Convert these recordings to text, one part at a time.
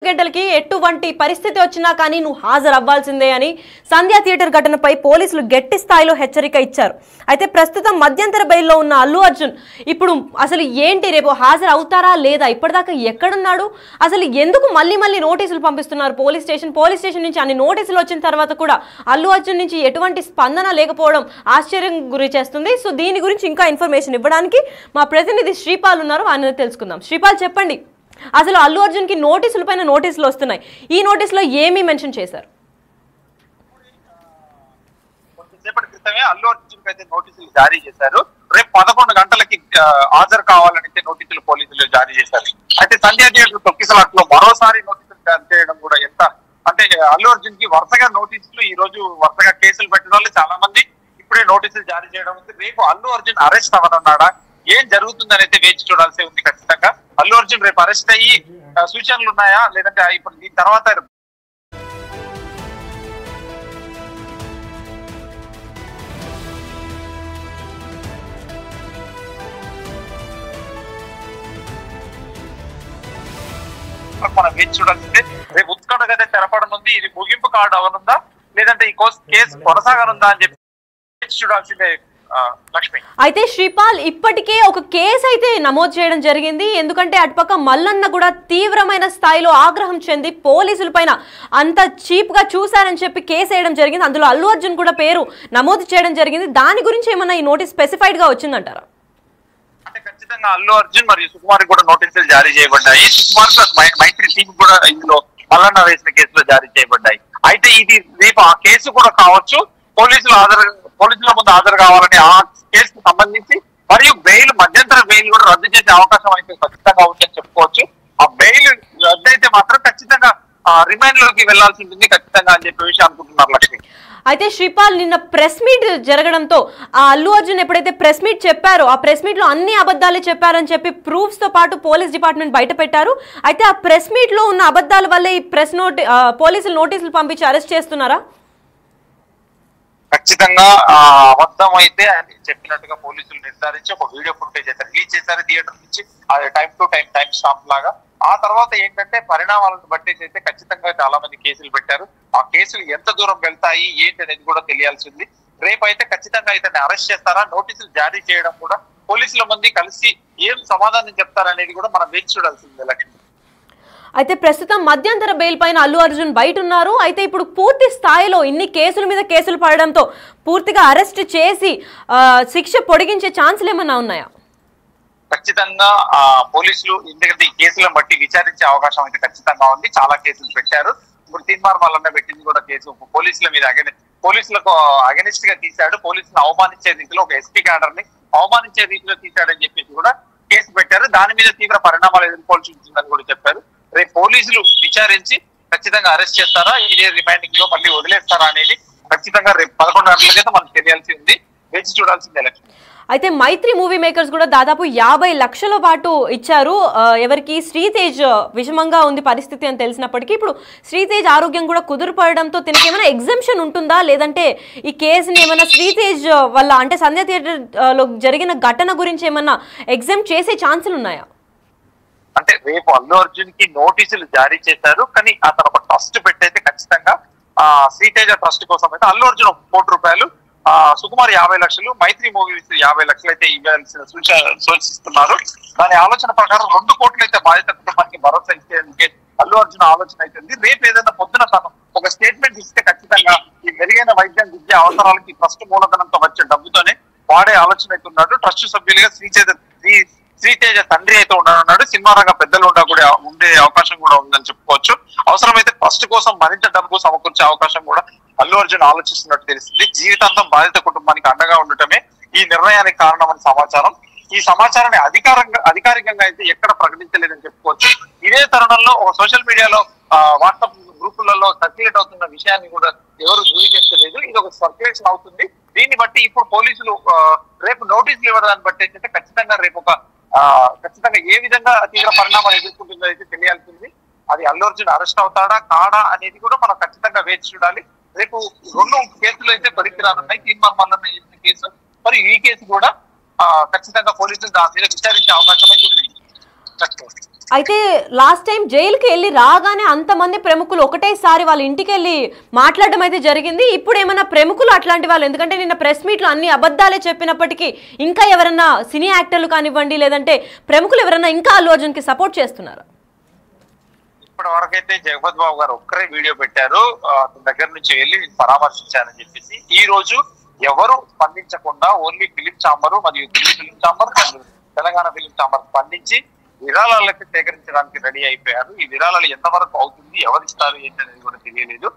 గంటలకి ఎటువంటి పరిస్థితి వచ్చినా కానీ నువ్వు హాజరు అవ్వాల్సిందే అని సంధ్యా థియేటర్ ఘటనపై పోలీసులు గట్టి స్థాయిలో హెచ్చరిక ఇచ్చారు. అయితే ప్రస్తుతం మధ్యంతర బెయిల్లో ఉన్న అల్లు అర్జున్ ఇప్పుడు అసలు ఏంటి, రేపు హాజరు అవుతారా లేదా, ఇప్పటిదాకా ఎక్కడున్నాడు, అసలు ఎందుకు మళ్ళీ నోటీసులు పంపిస్తున్నారు పోలీస్ స్టేషన్ నుంచి అన్ని నోటీసులు వచ్చిన తర్వాత కూడా అల్లు అర్జున్ నుంచి ఎటువంటి స్పందన లేకపోవడం ఆశ్చర్యం గురి చేస్తుంది. సో దీని గురించి ఇంకా ఇన్ఫర్మేషన్ ఇవ్వడానికి మా ప్రతినిధి శ్రీపాల్ ఉన్నారు, ఆయన తెలుసుకుందాం. శ్రీపాల్ చెప్పండి, అసలు అల్లు అర్జున్కి నోటీసుల పైన నోటీసులు వస్తున్నాయి, ఈ నోటీసులో ఏమీ మెన్షన్ చేశారు? కొద్దిసేపటి క్రితమే అల్లు అర్జున్ అయితే నోటీసులు జారీ చేశారు. రేపు 11 గంటలకి హాజరు కావాలని నోటీసులు పోలీసులు జారీ చేశారు. అయితే సంధ్యా థియేటర్ తొక్కిసలాట్లో మరోసారి నోటీసులు జారీ చేయడం కూడా ఎంత అంటే అల్లు అర్జున్ కి వరుసగా నోటీసులు, ఈ రోజు వరుసగా కేసులు పెట్టిన వాళ్ళు చాలా మంది ఇప్పుడే నోటీసులు జారీ చేయడం ఉంది. రేపు అల్లు అర్జున్ అరెస్ట్ అవ్వనున్నాడా, ఏం జరుగుతుందని అయితే వేచి చూడాల్సి ఉంది. ఖచ్చితంగా అల్లు అర్జున్ రేపు అరెస్ట్ అయ్యి సూచనలు ఉన్నాయా, లేదంటే ఇప్పుడు దీని తర్వాత మనం వేచి చూడాల్సిందే. రేపు ఉత్కంఠగా అయితే తెరపడనుంది. ఇది ముగింపు కార్డు అవనుందా, లేదంటే ఈ కేసు కొనసాగనుందా అని చెప్పి వేచి చూడాల్సిందే లక్ష్మి. అయితే శ్రీపాల్, ఇప్పటికే ఒక కేసు అయితే నమోదు చేయడం జరిగింది. ఎందుకంటే అటుపక్క మల్లన్న కూడా తీవ్రమైన స్థాయిలో ఆగ్రహం చెంది పోలీసుల పైన అంత చీప్ గా చూశారని చెప్పి కేసు వేయడం జరిగింది. అందులో అల్లు అర్జున్ కూడా పేరు నమోదు చేయడం జరిగింది. దాని గురించి ఏమన్నా ఈ నోటీస్ స్పెసిఫైడ్ గా వచ్చిందంటారా? అంటే ఖచ్చితంగా అల్లు అర్జున్ మరియు సుకుమార్ కూడా నోటీసులు జారీ చేయబడ్డాయి. సుకుమార్ ప్లస్ మైత్రి టీం కూడా ఇందులో మల్లన్న వేసిన కేసులో జారీ చేయబడ్డాయి. అయితే ఇది రేపు ఆ కేసు కూడా కావచ్చు, పోలీసుల ముందు హాజరు కావాలని ఆ కేసుకు సంబంధించి మరియు బెయిల్ మధ్యంతర బెయిల్ కూడా రద్దు చేసే అవకాశం అయితే ఖచ్చితంగా ఉందని చెప్పుకోవచ్చు. ఆ బెయిల్ రద్దు అయితే మాత్రం ఖచ్చితంగా రిమాండ్ లోకి వెళ్లాల్సి ఉంటుంది ఖచ్చితంగా అని చెప్పే విషయం అనుకుంటున్నారు లక్ష్మి. అయితే శ్రీపాల్, నిన్న ప్రెస్ మీట్ జరగడంతో ఆ అల్లు అర్జున్ ఎప్పుడైతే ప్రెస్ మీట్ చెప్పారో ఆ ప్రెస్ మీట్ లో అన్ని అబద్ధాలే చెప్పారని చెప్పి ప్రూఫ్స్ తో పాటు పోలీస్ డిపార్ట్మెంట్ బయట పెట్టారు. అయితే ఆ ప్రెస్ మీట్ లో ఉన్న అబద్ధాల వల్లే ఈ పోలీసులు నోటీసులు పంపించి అరెస్ట్ చేస్తున్నారా? ఖచ్చితంగా అబద్ధం అయితే చెప్పినట్టుగా పోలీసులు నిర్ధారించి ఒక వీడియో ఫుటేజ్ అయితే రిలీజ్ చేశారు థియేటర్ నుంచి. అది టైం టు టైం స్టాంప్ లాగా. ఆ తర్వాత ఏంటంటే పరిణామాలను బట్టేసి అయితే ఖచ్చితంగా చాలా మంది కేసులు పెట్టారు. ఆ కేసులు ఎంత దూరం వెళ్తాయి ఏంటి అనేది కూడా తెలియాల్సింది. రేపు అయితే ఖచ్చితంగా ఇతన్ని అరెస్ట్ చేస్తారా, నోటీసులు జారీ చేయడం కూడా పోలీసుల మంది కలిసి ఏం సమాధానం చెప్తారనేది కూడా మనం వేచి చూడాల్సిందే లక్ష్మి. అయితే ప్రస్తుతం మధ్యంతర బెయిల్ పైన అల్లు అర్జున్ బయట ఉన్నారు. అయితే ఇప్పుడు పూర్తి స్థాయిలో ఇన్ని కేసుల మీద కేసులు పడడంతో పూర్తిగా అరెస్ట్ చేసి శిక్ష పొడిగించే ఛాన్సులు ఏమన్నా ఉన్నాయా? ఖచ్చితంగా పోలీసులు ఎందుకంటే ఈ కేసులను బట్టి విచారించే అవకాశం అయితే ఖచ్చితంగా ఉంది. చాలా కేసులు పెట్టారు. ఇప్పుడు తీన్మార్ మల్లన్న పెట్టింది కూడా కేసు పోలీసుల మీద పోలీసులకు అగెనిస్ట్ గా తీశాడు. పోలీసులను అవమానించే రీతిలో ఒక ఎస్పీ క్యాడర్ ని అవమానించే రీతిలో తీశాడని చెప్పేసి కూడా కేసు పెట్టారు. దాని మీద తీవ్ర పరిణామాలు ఎదుర్కోవాల్సి ఉంటుందని కూడా చెప్పారు. రేపు పోలీసులు విచారించి ఖచ్చితంగా అరెస్ట్ చేస్తారా, ఇదే రిమైండింగ్ లో మళ్ళీ వదిలేస్తారా అనేది ఖచ్చితంగా రేపు 11 గంటలకైతే మనకు తెలియాల్సి ఉంది. వేచి చూడాల్సిందే లక్ష్మి. అయితే మైత్రి మూవీ మేకర్స్ కూడా దాదాపు 50 లక్షల పాటు ఇచ్చారు. ఎవరికి శ్రీతేజ్ విషమంగా ఉంది పరిస్థితి అని తెలిసినప్పటికీ ఇప్పుడు శ్రీతేజ్ ఆరోగ్యం కూడా కుదురుపడడంతో దీనికి ఏమైనా ఎగ్జంప్షన్ ఉంటుందా, లేదంటే ఈ కేసుని ఏమైనా శ్రీతేజ్ వల్ల అంటే సంధ్యా థియేటర్ లో జరిగిన ఘటన గురించి ఏమైనా ఎగ్జామ్ చేసే ఛాన్సులు ఉన్నాయా? అంటే రేపు అల్లు అర్జున్ కి నోటీసులు జారీ చేశారు, కానీ అతను ఒక ట్రస్ట్ పెట్టయితే ఖచ్చితంగా శ్రీతేజ ట్రస్ట్ కోసం అయితే అల్లు అర్జున్ 1 కోటి రూపాయలు, సుకుమార్ 50 లక్షలు, మైత్రి మూవీస్ 50 లక్షలు అయితే ఇవ్వాల్సిన సూచిస్తున్నారు. దాని ఆలోచన ప్రకారం 2 కోట్లు అయితే బాధిత కుటుంబానికి భరోసా ఇచ్చేందుకే అల్లు అర్జున్ ఆలోచన అవుతుంది. రేపు ఏదైనా పొద్దున తను ఒక స్టేట్మెంట్ ఇస్తే ఖచ్చితంగా ఈ మెరుగైన వైద్యం విద్య అవసరాలకి ట్రస్ట్ మూలధనంతో వచ్చే డబ్బుతోనే వాడే ఆలోచన అయితే ఉన్నాడు. ట్రస్ట్ సభ్యులుగా శ్రీతేజ తండ్రి అయితే ఉండనున్నాడు. సినిమా రంగ పెద్దలు కూడా ఉండే అవకాశం కూడా ఉందని చెప్పుకోవచ్చు. అవసరమైతే ట్రస్ట్ కోసం మరింత డబ్బు సమకూర్చే అవకాశం కూడా అల్లు అర్జున్ ఆలోచిస్తున్నట్టు తెలిసింది. జీవితాంతం బాధిత కుటుంబానికి అండగా ఉండటమే ఈ నిర్ణయానికి కారణమని సమాచారం. ఈ సమాచారాన్ని అధికారికంగా అయితే ఎక్కడ ప్రకటించలేదని చెప్పుకోవచ్చు. ఇదే తరుణంలో ఒక సోషల్ మీడియాలో వాట్సాప్ గ్రూపులలో సర్క్యులేట్ అవుతున్న విషయాన్ని కూడా ఎవరు ధృవీకరించలేదు. ఇది ఒక సర్క్యులేషన్ అవుతుంది. దీన్ని బట్టి ఇప్పుడు పోలీసులు రేపు నోటీసులు ఇవ్వడాన్ని బట్టి అయితే ఖచ్చితంగా రేపు ఖచ్చితంగా ఏ విధంగా తీవ్ర పరిణామాలు ఎదుర్కొంటుందో అయితే తెలియాల్సింది. అది అల్లు అర్జున్ అరెస్ట్ అవుతాడా కాడా అనేది కూడా మనం ఖచ్చితంగా వేచి చూడాలి. రేపు 2 కేసులు అయితే కొలిక్కి రానున్నాయి. తీన్మార్ మల్లన్న చేసిన కేసు మరియు ఈ కేసు కూడా ఖచ్చితంగా పోలీసులు దాని మీద విచారించే అవకాశం అయితే ఉంది. అయితే లాస్ట్ టైం జైలుకి వెళ్ళి రాగానే అంతమంది ప్రముఖులు ఒకటేసారి వాళ్ళ ఇంటికి వెళ్ళి మాట్లాడడం అయితే జరిగింది. ఇప్పుడు ఏమైనా ప్రముఖులు అట్లాంటి వాళ్ళు, ఎందుకంటే నిన్న ప్రెస్ మీట్లో అన్ని అబద్ధాలే చెప్పినప్పటికీ ఇంకా ఎవరన్నా సినీ యాక్టర్లు కానివ్వండి లేదంటే ప్రముఖులు ఎవరన్నా ఇంకా అల్లు అర్జున్కి సపోర్ట్ చేస్తున్నారు? ఇప్పటి వరకైతే జగపతి బాబు గారు ఒక్కరే వీడియో పెట్టారు, అతని దగ్గర నుంచి వెళ్ళి పరామర్శించారని చెప్పేసి. ఈ రోజు ఎవరు స్పందించకుండా ఓన్లీ ఫిలిం ఛాంబర్ మరియు Delhi film chamber, Telangana film chamber స్పందించి విరాళాలకి సేకరించడానికి రెడీ అయిపోయారు. ఈ విరాళాలు ఎంతవరకు అవుతుంది, ఎవరిస్తారు ఏంటి అనేది కూడా తెలియలేదు.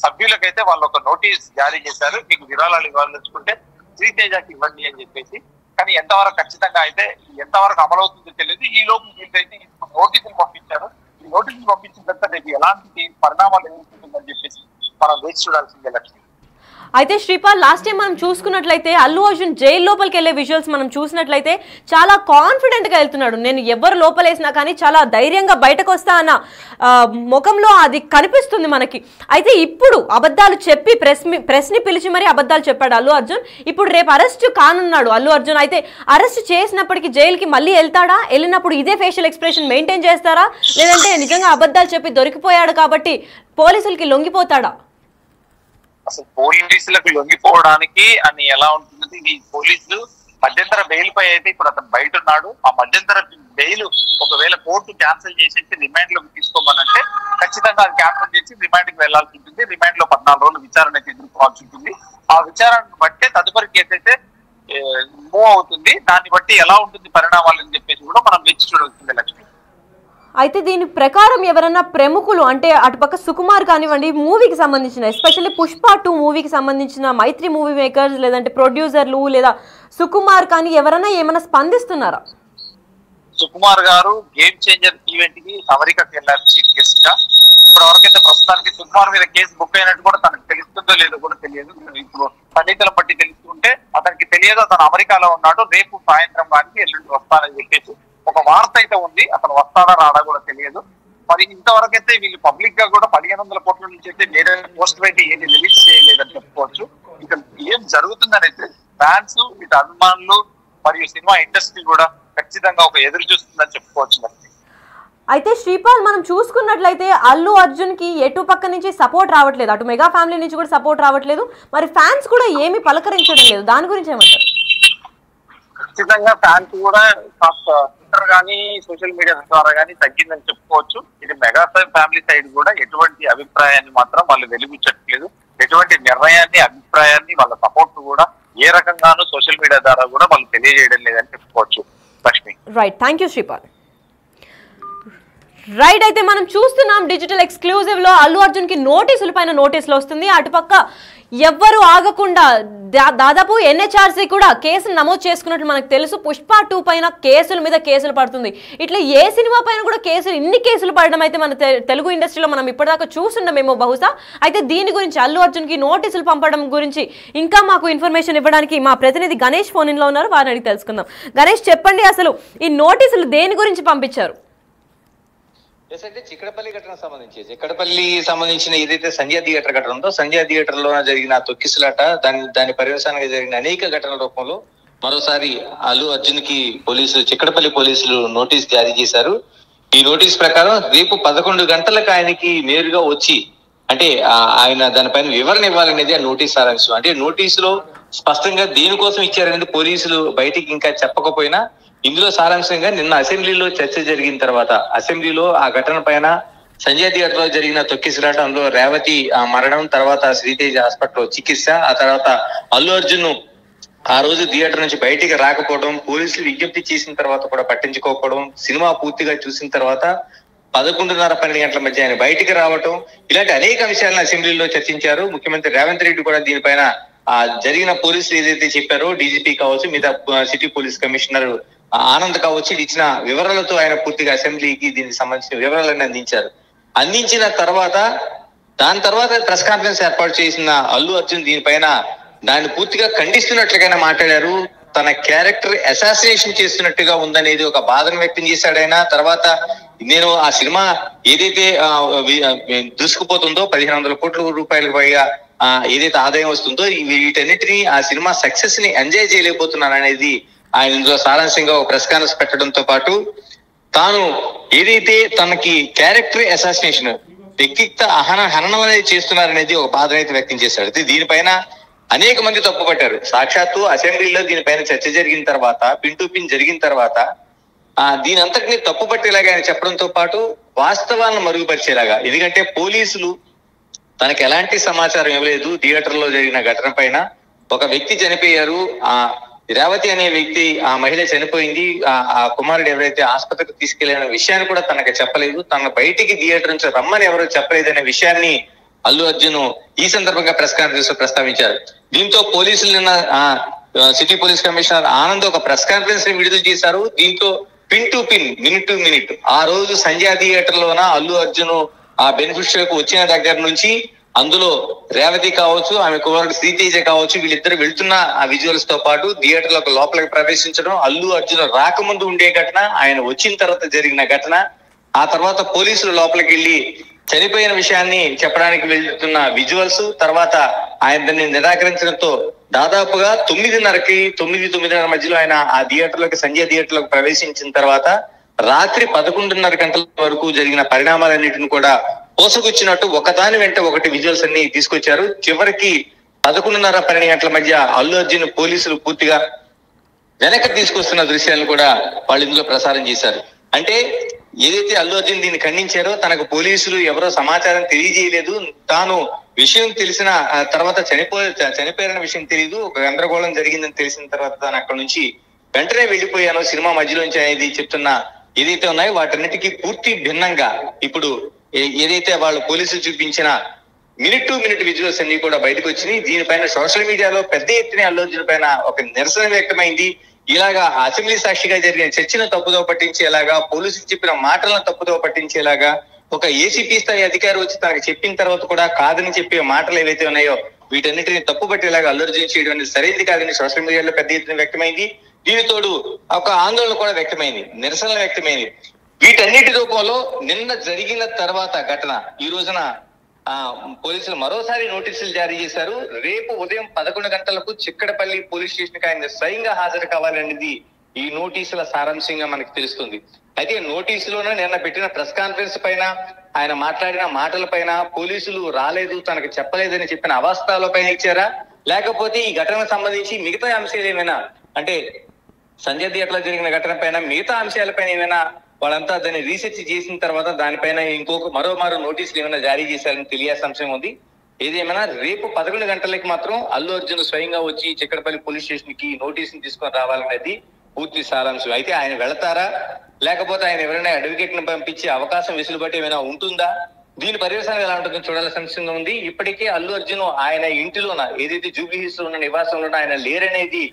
సభ్యులకైతే వాళ్ళు ఒక నోటీస్ జారీ చేశారు, మీకు విరాళాలు ఇవ్వాలనుకుంటే శ్రీతేజకి ఇవ్వండి అని చెప్పేసి. కానీ ఎంతవరకు ఖచ్చితంగా అయితే ఎంతవరకు అమలవుతుందో తెలియదు. ఈ లోపు వీళ్ళైతే నోటీసులు పంపించారు. ఈ నోటీసులు పంపించిన తర్వాత రేపు ఎలాంటి పరిణామాలు ఎదుర్కొంటుందని చెప్పేసి మనం వేచి చూడాల్సిందే లక్ష్మి. అయితే శ్రీపాల్, లాస్ట్ టైం మనం చూసుకున్నట్లయితే అల్లు అర్జున్ జైలు లోపలికి వెళ్ళే విజువల్స్ మనం చూసినట్లయితే చాలా కాన్ఫిడెంట్గా వెళ్తున్నాడు. నేను ఎవరు లోపలేసినా కానీ చాలా ధైర్యంగా బయటకు వస్తా అన్న ముఖంలో అది కనిపిస్తుంది మనకి. అయితే ఇప్పుడు అబద్ధాలు చెప్పి ప్రెస్ని పిలిచి మరీ అబద్ధాలు చెప్పాడు అల్లు అర్జున్. ఇప్పుడు రేపు అరెస్ట్ కానున్నాడు అల్లు అర్జున్. అయితే అరెస్ట్ చేసినప్పటికీ జైలుకి మళ్ళీ వెళ్తాడా? వెళ్ళినప్పుడు ఇదే ఫేషియల్ ఎక్స్ప్రెషన్ మెయింటైన్ చేస్తారా, లేదంటే నిజంగా అబద్ధాలు చెప్పి దొరికిపోయాడు కాబట్టి పోలీసులకి లొంగిపోతాడా? అసలు పోలీసులకు లొంగిపోవడానికి అని ఎలా ఉంటుంది? ఈ పోలీసులు మధ్యంతర బెయిల్ పై అయితే ఇప్పుడు అతను బయట ఉన్నాడు. ఆ మధ్యంతర బెయిల్ ఒకవేళ కోర్టు క్యాన్సిల్ చేసేసి రిమాండ్ లోకి తీసుకోమనంటే ఖచ్చితంగా అది క్యాన్సిల్ చేసి రిమాండ్ కి వెళ్లాల్సి ఉంటుంది. రిమాండ్ లో 14 రోజులు విచారణకి ఎదుర్కోవాల్సి ఉంటుంది. ఆ విచారణను బట్టే తదుపరి కేసు అయితే మూవ్ అవుతుంది. దాన్ని బట్టి ఎలా ఉంటుంది పరిణామాలు అని చెప్పేసి కూడా మనం వేచి చూడాల్సిందే లక్ష్మి. అయితే దీని ప్రకారం ఎవరన్నా ప్రముఖులు అంటే అటుపక్క సుకుమార్ కానివ్వండి, మూవీకి సంబంధించిన ఎస్పెషల్లీ పుష్ప 2 మూవీకి సంబంధించిన మైత్రి మూవీ మేకర్స్ లేదంటే ప్రొడ్యూసర్లు లేదా సుకుమార్ కానీ ఎవరన్నా ఏమైనా స్పందిస్తున్నారా? సుకుమార్ గారు గేమ్ చేంజర్ ఈవెంట్ కి అమెరికాకి వెళ్ళారు చీఫ్ గెస్ట్ గా. ఇప్పుడు వరకైతే ప్రస్తుతానికి సుకుమార్ మీద కేసు బుక్ అయినట్టు కూడా తనకు తెలుస్తుందో లేదో కూడా తెలియదు. ఇప్పుడు సన్నిహితులను బట్టి తెలుస్తుంటే అతనికి తెలియదు అతను అమెరికాలో ఉన్నాడు, రేపు సాయంత్రం కానీ ఎల్లుండి వస్తానని చెప్పేసి ఒక వార్త అయితే ఉంది. అతను వస్తాడా రాడా కూడా తెలియదు. మరి ఇంతవరకు అయితే వీళ్ళు పబ్లిక్ గా కూడా 1500 కోట్ల నుంచి అయితే వేరే పోస్ట్ అయితే ఏది రిలీజ్ చేయలేదని చెప్పుకోవచ్చు. ఇక ఏం జరుగుతుందని అయితే ఫ్యాన్స్, ఇటు అభిమానులు మరియు సినిమా ఇండస్ట్రీ కూడా ఖచ్చితంగా ఒక ఎదురు చూస్తుందని చెప్పుకోవచ్చు. అయితే శ్రీపాల్, మనం చూసుకున్నట్లయితే అల్లు అర్జున్ కి ఎటు పక్క నుంచి సపోర్ట్ రావట్లేదు, అటు మెగా ఫ్యామిలీ నుంచి కూడా సపోర్ట్ రావట్లేదు, మరి ఫ్యాన్స్ కూడా ఏమీ పలకరించడం లేదు. దాని గురించి ఏమంటారు? ఖచ్చితంగా ఫ్యాన్స్ కూడా ట్విట్టర్ కానీ సోషల్ మీడియా ద్వారా కానీ తగ్గిందని చెప్పుకోవచ్చు. ఇది మెగా ఫ్యామిలీ సైడ్ కూడా ఎటువంటి అభిప్రాయాన్ని మాత్రం వాళ్ళు వెలిగించట్లేదు. ఎటువంటి నిర్ణయాన్ని, అభిప్రాయాన్ని, వాళ్ళ సపోర్ట్ కూడా ఏ రకంగానూ సోషల్ మీడియా ద్వారా కూడా వాళ్ళు తెలియజేయడం లేదని చెప్పుకోవచ్చు Lakshmi. Right, thank you Sripal. Right, అయితే మనం చూస్తున్నాం డిజిటల్ ఎక్స్క్లూజివ్ లో అల్లు అర్జున్ కి నోటీసుల పైన నోటీసులు వస్తుంది. అటుపక్క ఎవ్వరు ఆగకుండా దాదాపు NHRC కూడా కేసులు నమోదు చేసుకున్నట్లు మనకు తెలుసు. పుష్ప 2 పైన కేసుల మీద కేసులు పడుతుంది. ఇట్లా ఏ సినిమా పైన కూడా ఇన్ని కేసులు పడడం అయితే మన తెలుగు ఇండస్ట్రీలో మనం ఇప్పటిదాకా చూస్తున్నామేమో బహుశా. అయితే దీని గురించి అల్లు అర్జున్ కి నోటీసులు పంపడం గురించి ఇంకా మాకు ఇన్ఫర్మేషన్ ఇవ్వడానికి మా ప్రతినిధి గణేష్ ఫోన్ ఇన్ లో ఉన్నారు, వారిని అడిగి తెలుసుకుందాం. గణేష్, చెప్పండి, అసలు ఈ నోటీసులు దేని గురించి పంపించారు? అంటే చిక్కడపల్లి సంబంధించిన ఏదైతే సంధ్యా థియేటర్ ఘటన ఉందో, సంధ్యా థియేటర్ లో జరిగిన తొక్కిసలాట, దాని పర్యవసానంగా జరిగిన అనేక ఘటనల రూపంలో మరోసారి అల్లు అర్జున్ కి చిక్కడపల్లి పోలీసులు నోటీస్ జారీ చేశారు. ఈ నోటీస్ ప్రకారం రేపు 11 గంటలకు ఆయనకి నేరుగా వచ్చి అంటే ఆయన దానిపైన వివరణ ఇవ్వాలనేది ఆ నోటీస్ సారాంశం. అంటే నోటీసులో స్పష్టంగా దేనికోసం ఇచ్చారనేది పోలీసులు బయటికి ఇంకా చెప్పకపోయినా ఇందులో సారాంశంగా నిన్న అసెంబ్లీలో చర్చ జరిగిన తర్వాత అసెంబ్లీలో ఆ ఘటన పైన సంజయ్ థియేటర్ లో జరిగిన తొక్కిసలాట, అందులో రేవతి మరణం, తర్వాత శ్రీతేజ్ హాస్పిటల్లో చికిత్స, ఆ తర్వాత అల్లు అర్జున్ ఆ రోజు థియేటర్ నుంచి బయటికి రాకపోవడం, పోలీసులు విజ్ఞప్తి చేసిన తర్వాత కూడా పట్టించుకోకపోవడం, సినిమా పూర్తిగా చూసిన తర్వాత 11:30-12 గంటల మధ్య ఆయన బయటికి రావటం, ఇలాంటి అనేక విషయాలను అసెంబ్లీలో చర్చించారు. ముఖ్యమంత్రి రేవంత్ రెడ్డి కూడా దీనిపైన జరిగిన పోలీసులు ఏదైతే చెప్పారో డీజీపీ కావచ్చు, మిగతా సిటీ పోలీస్ కమిషనర్ ఆనంద్ కావచ్చు, ఇచ్చిన వివరాలతో ఆయన పూర్తిగా అసెంబ్లీకి దీనికి సంబంధించిన వివరాలను అందించిన తర్వాత దాని తర్వాత ప్రెస్ కాన్ఫరెన్స్ ఏర్పాటు చేసిన అల్లు అర్జున్ దీనిపైన దాన్ని పూర్తిగా ఖండిస్తున్నట్లుగానే మాట్లాడారు. తన క్యారెక్టర్ అసాసినేషన్ చేస్తున్నట్టుగా ఉందనేది ఒక బాధను వ్యక్తం చేశాడు ఆయన. తర్వాత నేను ఆ సినిమా ఏదైతే దూసుకుపోతుందో 1500 కోట్ల రూపాయలకు పైగా ఏదైతే ఆదాయం వస్తుందో వీటన్నిటిని ఆ సినిమా సక్సెస్ ని ఎంజాయ్ చేయలేకపోతున్నాను అనేది ఆయన ఇందులో సారాంశంగా ఒక ప్రెస్ కాన్ఫరెన్స్ పెట్టడంతో పాటు తాను ఏదైతే తనకి క్యారెక్టర్ అసాసినేషన్, వ్యక్తిగత హననం అనేది చేస్తున్నారనేది ఒక బాధ అయితే వ్యక్తం చేశాడు. దీనిపైన అనేక మంది తప్పుపట్టారు. సాక్షాత్తు అసెంబ్లీలో దీనిపైన చర్చ జరిగిన తర్వాత, పిన్ టు పిన్ జరిగిన తర్వాత దీని అంతటిని తప్పుపట్టేలాగా ఆయన చెప్పడంతో పాటు వాస్తవాలను మరుగుపరిచేలాగా, ఎందుకంటే పోలీసులు తనకు ఎలాంటి సమాచారం ఇవ్వలేదు. థియేటర్ లో జరిగిన ఘటన పైన ఒక వ్యక్తి చనిపోయారు, ఆ రేవతి అనే వ్యక్తి, ఆ మహిళ చనిపోయింది, ఆ కుమారుడు ఎవరైతే ఆసుపత్రికి తీసుకెళ్లిన విషయాన్ని కూడా తనకు చెప్పలేదు. తన బయటికి థియేటర్ నుంచి రమ్మని ఎవరో చెప్పలేదు అనే విషయాన్ని అల్లు అర్జున్ ఈ సందర్భంగా ప్రెస్ కాన్ఫరెన్స్ లో ప్రస్తావించారు. దీంతో పోలీసులు నిన్న సిటీ పోలీస్ కమిషనర్ ఆనంద్ ఒక ప్రెస్ కాన్ఫరెన్స్ ని విడుదల చేశారు. దీంతో pin to pin, minute to minute, ఆ రోజు సంధ్యా థియేటర్ లోన అల్లు అర్జున్ ఆ బెనిఫిషియరీకి వచ్చిన దగ్గర నుంచి, అందులో రేవతి కావచ్చు, ఆమె కుమారుడు శ్రీతేజ కావచ్చు, వీళ్ళిద్దరు వెళ్తున్న ఆ విజువల్స్ తో పాటు థియేటర్ లోపలికి ప్రవేశించడం, అల్లు అర్జున్ రాకముందు ఉండే ఘటన, ఆయన వచ్చిన తర్వాత జరిగిన ఘటన, ఆ తర్వాత పోలీసులు లోపలికి వెళ్ళి చనిపోయిన విషయాన్ని చెప్పడానికి వెళ్తున్న విజువల్స్, తర్వాత ఆయన దాన్ని నిరాకరించడంతో దాదాపుగా 9:30 మధ్యలో ఆయన ఆ థియేటర్లోకి, సంజయ్ థియేటర్లోకి ప్రవేశించిన తర్వాత రాత్రి 11:30 గంటల వరకు జరిగిన పరిణామాలన్నింటిని కూడా పోసగుచ్చినట్టు ఒకదాని వెంట ఒకటి విజువల్స్ అన్ని తీసుకొచ్చారు. చివరికి 11:30-12 గంటల మధ్య అల్లు అర్జున్ పోలీసులు పూర్తిగా వెనక్కి తీసుకొస్తున్న దృశ్యాలను కూడా వాళ్ళు ఇందులో ప్రసారం చేశారు. అంటే ఏదైతే అల్లు అర్జున్ దీన్ని ఖండించారో, తనకు పోలీసులు ఎవరో సమాచారం తెలియజేయలేదు, తాను విషయం తెలిసిన తర్వాత చనిపోయారన్న విషయం తెలియదు, ఒక గందరగోళం జరిగిందని తెలిసిన తర్వాత తాను అక్కడ నుంచి వెంటనే వెళ్లిపోయాను సినిమా మధ్యలోంచి అనేది చెప్తున్న ఏదైతే ఉన్నాయో వాటన్నిటికీ పూర్తి భిన్నంగా ఇప్పుడు ఏదైతే వాళ్ళు పోలీసులు చూపించిన మినిట్ టు మినిట్ విజువల్స్ అన్ని కూడా బయటకు వచ్చినాయి. దీనిపైన సోషల్ మీడియాలో పెద్ద ఎత్తున అల్లు అర్జున్ పైన ఒక నిరసన వ్యక్తమైంది. ఇలాగా అసెంబ్లీ సాక్షిగా జరిగిన చర్చను తప్పుదో పట్టించేలాగా, పోలీసులు చెప్పిన మాటలను తప్పుదో పట్టించేలాగా, ఒక ఏసీపీ స్థాయి అధికారి వచ్చి తనకు చెప్పిన తర్వాత కూడా కాదని చెప్పే మాటలు ఏవైతే ఉన్నాయో వీటన్నిటిని తప్పు పట్టేలాగా అల్లు అర్జున్ చేయడం అనేది సరైనది కాదని సోషల్ మీడియాలో పెద్ద ఎత్తున వ్యక్తమైంది. దీనితోడు ఒక ఆందోళన కూడా వ్యక్తమైంది, నిరసన వ్యక్తమైంది. వీటన్నిటి రూపంలో నిన్న జరిగిన తర్వాత ఘటన ఈ రోజున పోలీసులు మరోసారి నోటీసులు జారీ చేశారు. రేపు ఉదయం 11 గంటలకు చిక్కడపల్లి పోలీస్ స్టేషన్ కి ఆయన స్వయంగా హాజరు కావాలనేది ఈ నోటీసుల సారాంశంగా మనకి తెలుస్తుంది. అయితే నోటీసులోనే నిన్న పెట్టిన ప్రెస్ కాన్ఫరెన్స్ పైన, ఆయన మాట్లాడిన మాటల పైన పోలీసులు రాలేదు, తనకు చెప్పలేదని చెప్పిన అవాస్తవాల పైన ఇచ్చారా, లేకపోతే ఈ ఘటనకు సంబంధించి మిగతా అంశాలు ఏమైనా, అంటే సంజయ్ థియేటర్ లో జరిగిన ఘటన పైన మిగతా అంశాలపైన ఏమైనా వాళ్ళంతా దాన్ని రీసెర్చ్ చేసిన తర్వాత దానిపైన మరో నోటీసులు ఏమైనా జారీ చేశారని తెలియాల్సిన అంశం ఉంది. ఏదేమైనా రేపు 11 గంటలకి మాత్రం అల్లు అర్జున్ స్వయంగా వచ్చి చిక్కడపల్లి పోలీస్ స్టేషన్ కి నోటీసులు తీసుకొని రావాలనేది పూర్తి సారాంశం. అయితే ఆయన వెళతారా, లేకపోతే ఆయన ఎవరైనా అడ్వకేట్ ని పంపించే అవకాశం వెసులుబాటు ఏమైనా ఉంటుందా, దీని పర్యవసానం ఎలా ఉంటుందో చూడాల్సిన అంశంగా ఉంది. ఇప్పటికే అల్లు అర్జున్ ఆయన ఇంటిలోన, ఏదైతే జూబ్లీ హిల్స్ లో ఉన్న నివాసంలోన ఆయన లేరనేది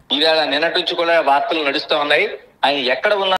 ఇవాళ నిన్నటి నుంచి కూడా వార్తలు నడుస్తూ ఉన్నాయి. ఆయన ఎక్కడ ఉన్నా